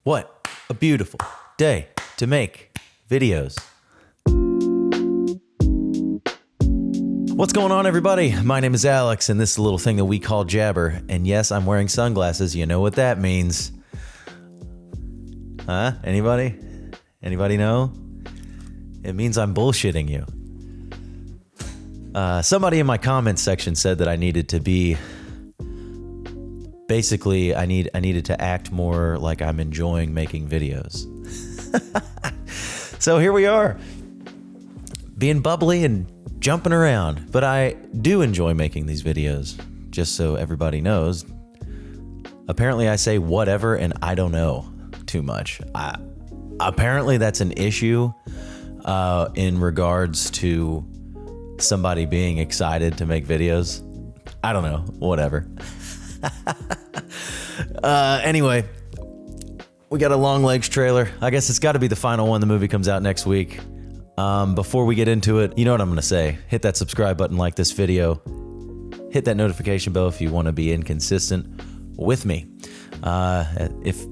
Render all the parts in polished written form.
What a beautiful day to make videos. What's going on, everybody? My name is Alex, and this is a little thing that we call Jabber. And yes, I'm wearing sunglasses. You know what that means. Huh? Anybody? Anybody know? It means I'm bullshitting you. Somebody in my comments section said that I needed to be... Basically, I needed to act more like I'm enjoying making videos. So here we are, being bubbly and jumping around. But I do enjoy making these videos, just so everybody knows. Apparently I say whatever and I don't know too much. Apparently that's an issue in regards to somebody being excited to make videos. I don't know, whatever. Anyway, we got a Longlegs trailer. I guess it's got to be the final one. The movie comes out next week. Before we get into it, you know what I'm going to say. Hit that subscribe button, like this video. Hit that notification bell if you want to be inconsistent with me. If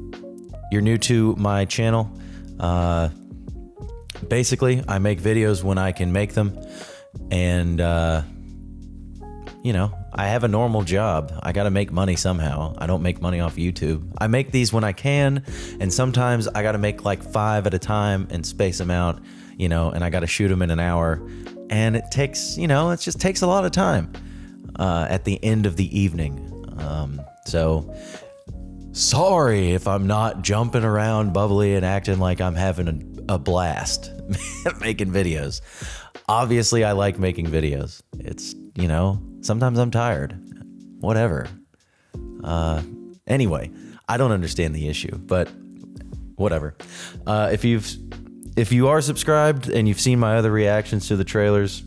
you're new to my channel, basically, I make videos when I can make them. And, you know, I have a normal job. I got to make money somehow. I don't make money off YouTube. I make these when I can, and sometimes I got to make like 5 at a time and space them out, you know, and I got to shoot them in an hour. And it takes, you know, it just takes a lot of time at the end of the evening. So sorry if I'm not jumping around bubbly and acting like I'm having a blast making videos. Obviously, I like making videos. It's, you know, sometimes I'm tired. Whatever. Anyway, I don't understand the issue, but whatever. If you are subscribed and you've seen my other reactions to the trailers,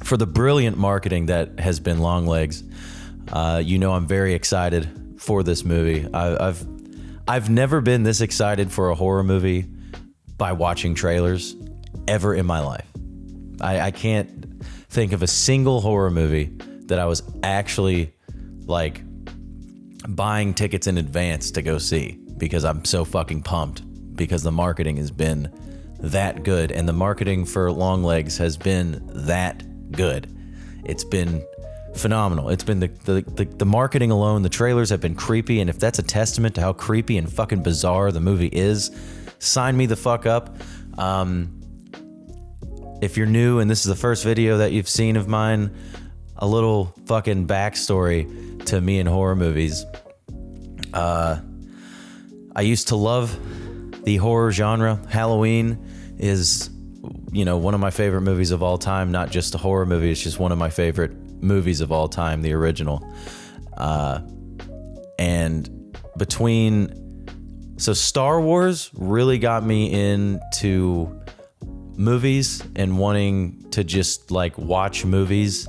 for the brilliant marketing that has been Longlegs, you know I'm very excited for this movie. I've never been this excited for a horror movie by watching trailers ever in my life. I can't think of a single horror movie that I was actually like buying tickets in advance to go see because I'm so fucking pumped because the marketing has been that good, and the marketing for Longlegs has been that good. It's been phenomenal. It's been the marketing alone. The trailers have been creepy, and if that's a testament to how creepy and fucking bizarre the movie is, sign me the fuck up. If you're new and this is the first video that you've seen of mine, a little fucking backstory to me and horror movies. I used to love the horror genre. Halloween is, you know, one of my favorite movies of all time. Not just a horror movie, it's just one of my favorite movies of all time, the original. And so Star Wars really got me into movies and wanting to just like watch movies.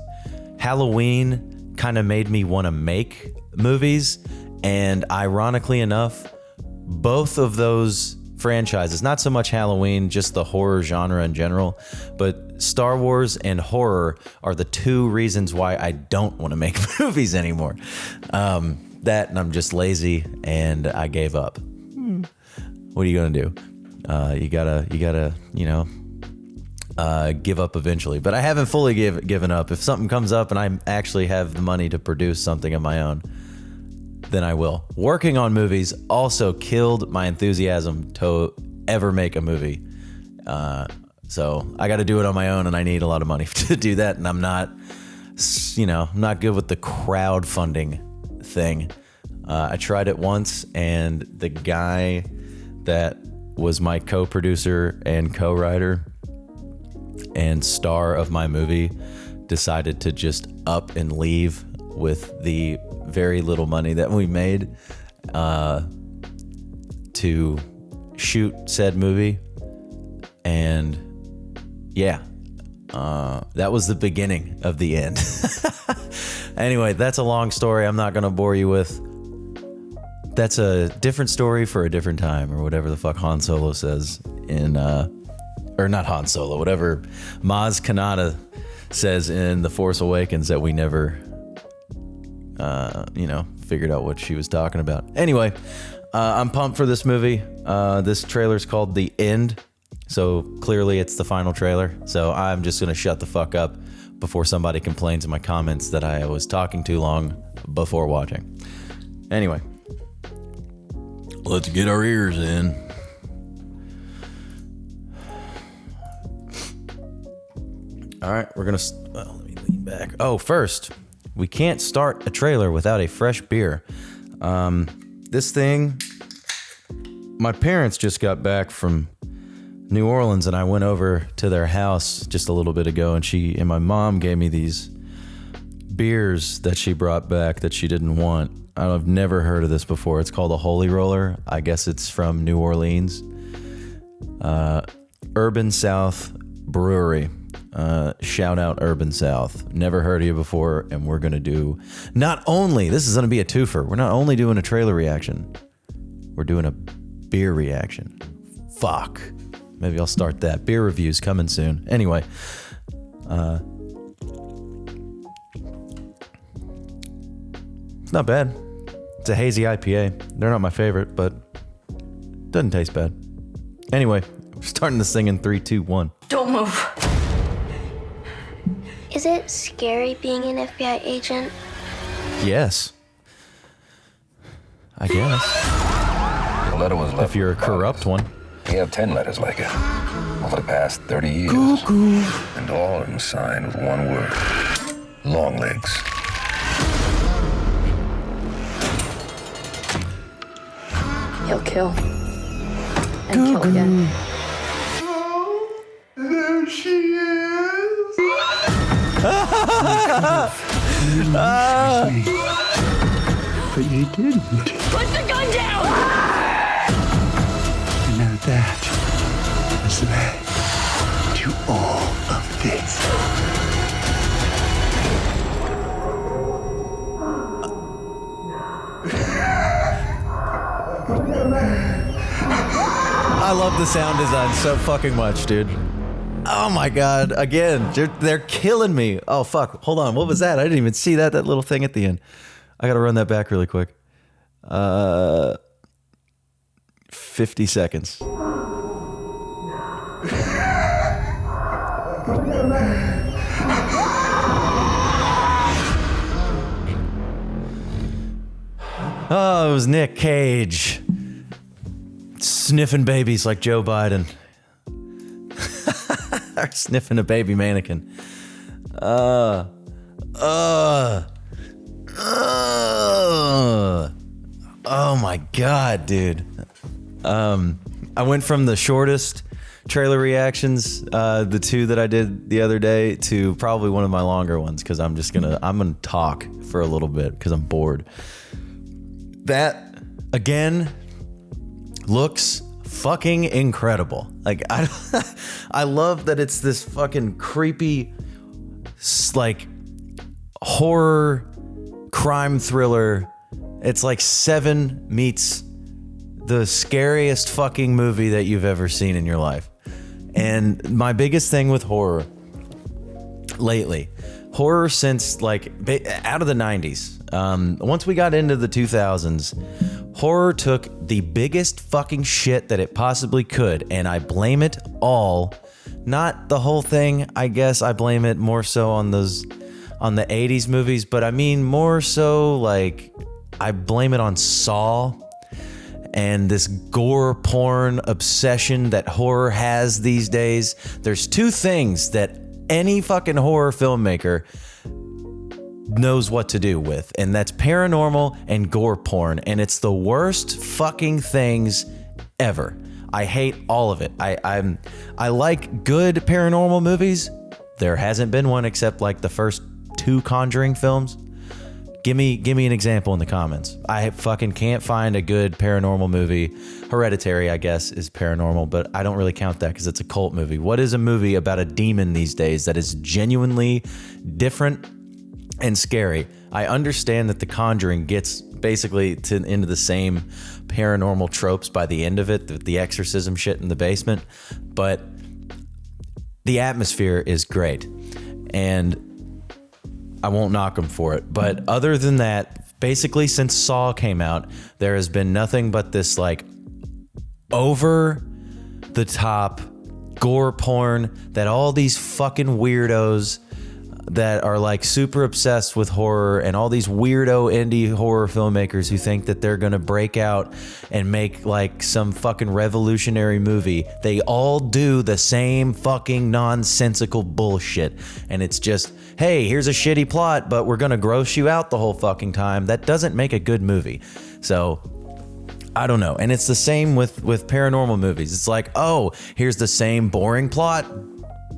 Halloween kind of made me want to make movies, and ironically enough, both of those franchises, not so much Halloween, just the horror genre in general, but Star Wars and horror are the two reasons why I don't want to make movies anymore. That, and I'm just lazy and I gave up. What are you gonna do? You gotta, you know, give up eventually. But I haven't fully given up. If something comes up and I actually have the money to produce something of my own, then I will. Working on movies also killed my enthusiasm to ever make a movie. So I got to do it on my own, and I need a lot of money to do that. And I'm not, you know, I'm not good with the crowdfunding thing. I tried it once, and the guy that was my co-producer and co-writer and star of my movie decided to just up and leave with the very little money that we made to shoot said movie. And yeah, that was the beginning of the end. Anyway, that's a long story I'm not gonna bore you with. That's a different story for a different time, or whatever the fuck Han Solo says in or not Han Solo, whatever Maz Kanata says in The Force Awakens that we never, figured out what she was talking about. Anyway, I'm pumped for this movie. This trailer's called The End. So clearly it's the final trailer. So I'm just going to shut the fuck up before somebody complains in my comments that I was talking too long before watching. Anyway, let's get our ears in. All right, we're going to... Well, let me lean back. Oh, first, we can't start a trailer without a fresh beer. This thing... My parents just got back from New Orleans, and I went over to their house just a little bit ago, and my mom gave me these beers that she brought back that she didn't want. I've never heard of this before. It's called a Holy Roller. I guess it's from New Orleans. Urban South Brewery. Shout out Urban South. Never heard of you before, and we're gonna do this is gonna be a twofer. We're not only doing a trailer reaction, we're doing a beer reaction. Fuck. Maybe I'll start that. Beer reviews coming soon. Anyway, it's not bad. It's a hazy IPA. They're not my favorite, but it doesn't taste bad. Anyway, we're starting this thing in 3, 2, 1. Don't move. Is it scary being an FBI agent? Yes. I guess. The letter was left. If you're a corrupt one. We have 10 letters like it over the past 30 years. And all of them signed with one word. Longlegs. He'll kill. And kill again. There she is. But you didn't. Put the gun down! And now that has led to all of this. I love the sound design so fucking much, dude. Oh my god, again, they're killing me. Oh fuck, hold on, what was that? I didn't even see that little thing at the end. I gotta run that back really quick. 50 seconds. Oh, it was Nick Cage sniffing babies like Joe Biden. Or sniffing a baby mannequin. Oh my god, dude. I went from the shortest trailer reactions, the 2 that I did the other day, to probably one of my longer ones, because I'm gonna talk for a little bit because I'm bored. That again looks fucking incredible. Like I love that it's this fucking creepy, like, horror crime thriller. It's like Seven meets the scariest fucking movie that you've ever seen in your life. And my biggest thing with horror lately, horror since like out of the 90s, once we got into the 2000s, horror took the biggest fucking shit that it possibly could, and I blame it all, not the whole thing. I guess I blame it more so on the 80s movies, but I mean more so like I blame it on Saw and this gore porn obsession that horror has these days. There's 2 things that any fucking horror filmmaker knows what to do with, and that's paranormal and gore porn, and it's the worst fucking things ever. I hate all of it. I like good paranormal movies. There hasn't been one except like the first 2 Conjuring films. Give me an example in the comments. I fucking can't find a good paranormal movie. Hereditary, I guess, is paranormal, but I don't really count that because it's a cult movie. What is a movie about a demon these days that is genuinely different and scary? I understand that The Conjuring gets basically into the same paranormal tropes by the end of it, the exorcism shit in the basement, but the atmosphere is great, and I won't knock them for it. But other than that, basically since Saw came out, there has been nothing but this like over the top gore porn that all these fucking weirdos that are like super obsessed with horror and all these weirdo indie horror filmmakers who think that they're gonna break out and make like some fucking revolutionary movie. They all do the same fucking nonsensical bullshit. And it's just, hey, here's a shitty plot, but we're gonna gross you out the whole fucking time. That doesn't make a good movie. So I don't know. And it's the same with paranormal movies. It's like, oh, here's the same boring plot.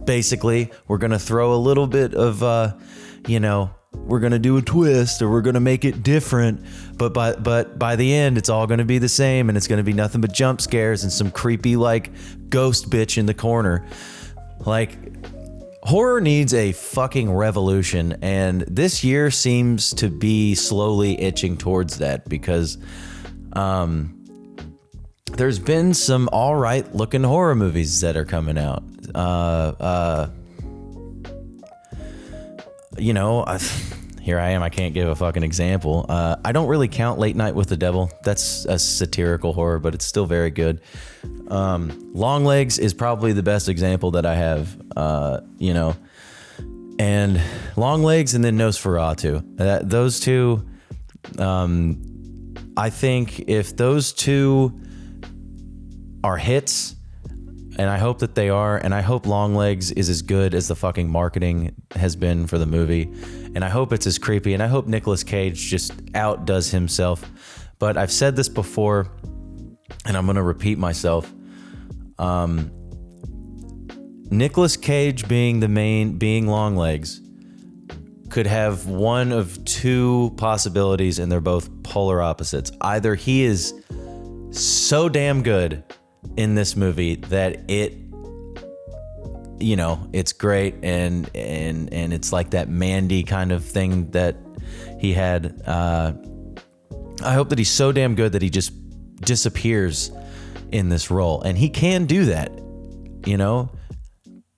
Basically, we're going to throw a little bit of, we're going to do a twist or we're going to make it different. But by the end, it's all going to be the same. And it's going to be nothing but jump scares and some creepy, like, ghost bitch in the corner. Like, horror needs a fucking revolution. And this year seems to be slowly itching towards that because there's been some all right looking horror movies that are coming out. Here I am. I can't give a fucking example. I don't really count Late Night with the Devil. That's a satirical horror, but it's still very good. Longlegs is probably the best example that I have, and Longlegs and then Nosferatu. Those two, I think if those two are hits, and I hope that they are, and I hope Longlegs is as good as the fucking marketing has been for the movie, and I hope it's as creepy, and I hope Nicolas Cage just outdoes himself. But I've said this before, and I'm gonna repeat myself. Nicolas Cage being Longlegs could have one of two possibilities, and they're both polar opposites. Either he is so damn good in this movie that it's great and it's like that Mandy kind of thing that he had. I hope that he's so damn good that he just disappears in this role, and he can do that,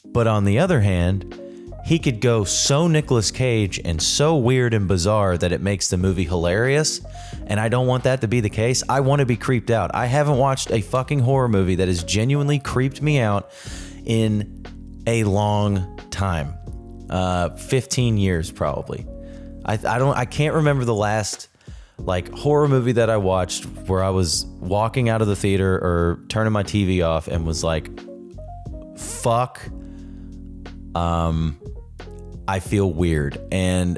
but on the other hand, he could go so Nicolas Cage and so weird and bizarre that it makes the movie hilarious. And I don't want that to be the case. I want to be creeped out. I haven't watched a fucking horror movie that has genuinely creeped me out in a long time. 15 years probably. I can't remember the last like horror movie that I watched where I was walking out of the theater or turning my TV off and was like, fuck, I feel weird. And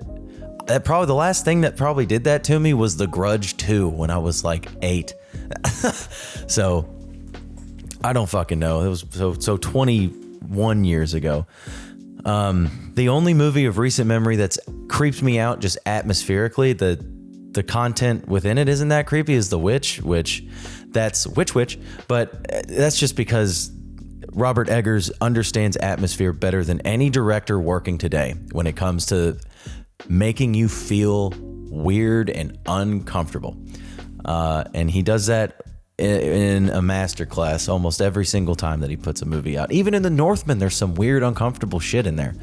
that probably the last thing that probably did that to me was The Grudge 2 when I was like 8. So I don't fucking know. It was so 21 years ago. The only movie of recent memory that's creeped me out just atmospherically, the content within it isn't that creepy, is The Witch, but that's just because Robert Eggers understands atmosphere better than any director working today when it comes to making you feel weird and uncomfortable. And he does that in a masterclass almost every single time that he puts a movie out. Even in The Northman, there's some weird, uncomfortable shit in there.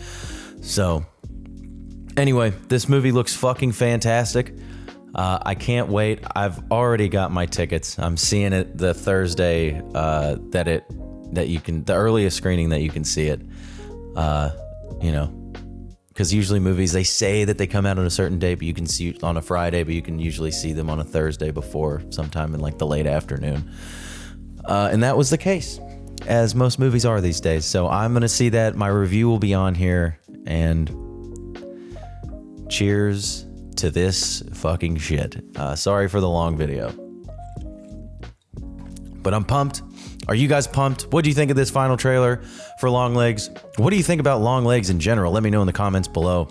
So anyway, this movie looks fucking fantastic. I can't wait. I've already got my tickets. I'm seeing it the Thursday the earliest screening that you can see it. Because usually movies, they say that they come out on a certain day, but you can see it on a Friday, but you can usually see them on a Thursday before, sometime in like the late afternoon. And that was the case, as most movies are these days. So I'm going to see that. My review will be on here, and cheers to this fucking shit. Sorry for the long video, but I'm pumped. Are you guys pumped? What do you think of this final trailer for Longlegs? What do you think about Longlegs in general? Let me know in the comments below.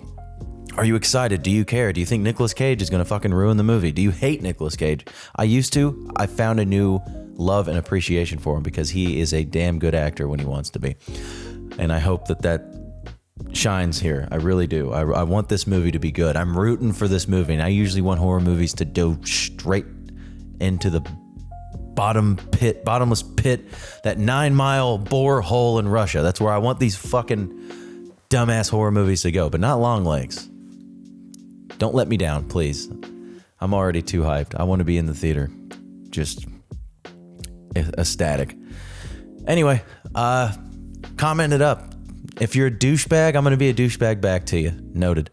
Are you excited? Do you care? Do you think Nicolas Cage is going to fucking ruin the movie? Do you hate Nicolas Cage? I used to. I found a new love and appreciation for him because he is a damn good actor when he wants to be. And I hope that shines here. I really do. I want this movie to be good. I'm rooting for this movie. And I usually want horror movies to go straight into the bottomless pit, that 9-mile bore hole in Russia. That's where I want these fucking dumbass horror movies to go, but not Longlegs. Don't let me down, please. I'm already too hyped. I want to be in the theater. Just ecstatic. Anyway, comment it up. If you're a douchebag, I'm going to be a douchebag back to you. Noted.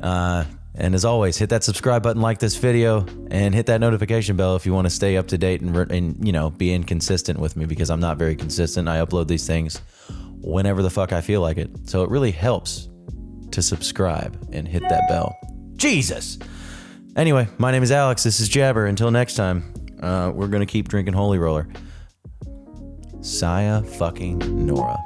And as always, hit that subscribe button, like this video, and hit that notification bell if you want to stay up to date and you know, be inconsistent with me, because I'm not very consistent. I upload these things whenever the fuck I feel like it. So it really helps to subscribe and hit that bell. Jesus! Anyway, my name is Alex. This is Jabber. Until next time, we're going to keep drinking Holy Roller. Saya fucking Nora.